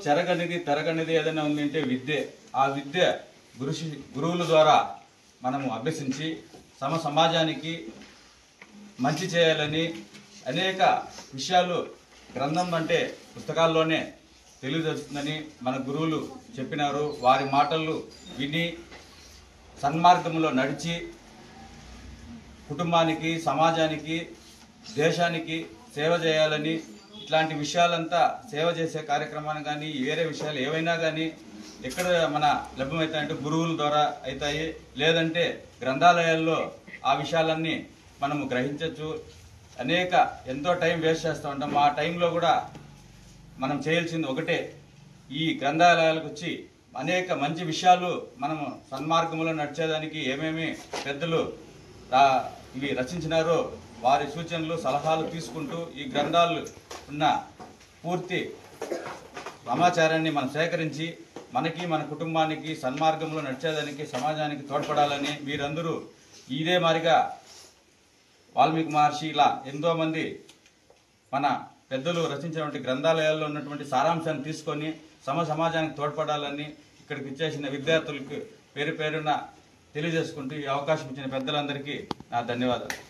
చెరగనిది తరగనిది ఏదైనా ఉందంటే విద్య. ఆ విద్య గురువుల ద్వారా మనము అభ్యసించి సమాజానికి మంచి చేయాలని అనేక విషయాలు గ్రంథం అంటే పుస్తకాల్లోనే తెలియజేస్తుందని మన గురువులు చెప్పినారు. వారి మాటలు విని సన్మార్గంలో నడిచి కుటుంబానికి, సమాజానికి, దేశానికి సేవ చేయాలని, ఇట్లాంటి విషయాలంతా సేవ చేసే కార్యక్రమాన్ని కానీ వేరే విషయాలు ఏవైనా కానీ ఎక్కడ మన లభ్యమవుతాయంటే గురువుల ద్వారా అవుతాయి. లేదంటే గ్రంథాలయాల్లో ఆ విషయాలన్నీ మనము గ్రహించవచ్చు. ఎంతో టైం వేస్ట్ చేస్తూ ఉంటాం. ఆ టైంలో కూడా మనం చేయాల్సింది ఒకటే, ఈ గ్రంథాలయాలకు వచ్చి అనేక మంచి విషయాలు మనము సన్మార్గంలో నడిచేదానికి ఏమేమి పెద్దలు ఇవి రచించినారో వారి సూచనలు సలహాలు తీసుకుంటూ ఈ గ్రంథాలు ఉన్న పూర్తి సమాచారాన్ని మనం సేకరించి మనకి మన కుటుంబానికి సన్మార్గంలో నడిచేదానికి సమాజానికి తోడ్పడాలని మీరందరూ ఇదే మాదిరిగా వాల్మీకి మహర్షి ఇలా ఎంతోమంది మన పెద్దలు రచించినటువంటి గ్రంథాలయాల్లో ఉన్నటువంటి సారాంశాన్ని తీసుకొని సమాజానికి తోడ్పడాలని ఇక్కడికి ఇచ్చేసిన విద్యార్థులకు పేరు పేరున తెలియజేసుకుంటూ ఈ అవకాశం ఇచ్చిన పెద్దలందరికీ నా ధన్యవాదాలు.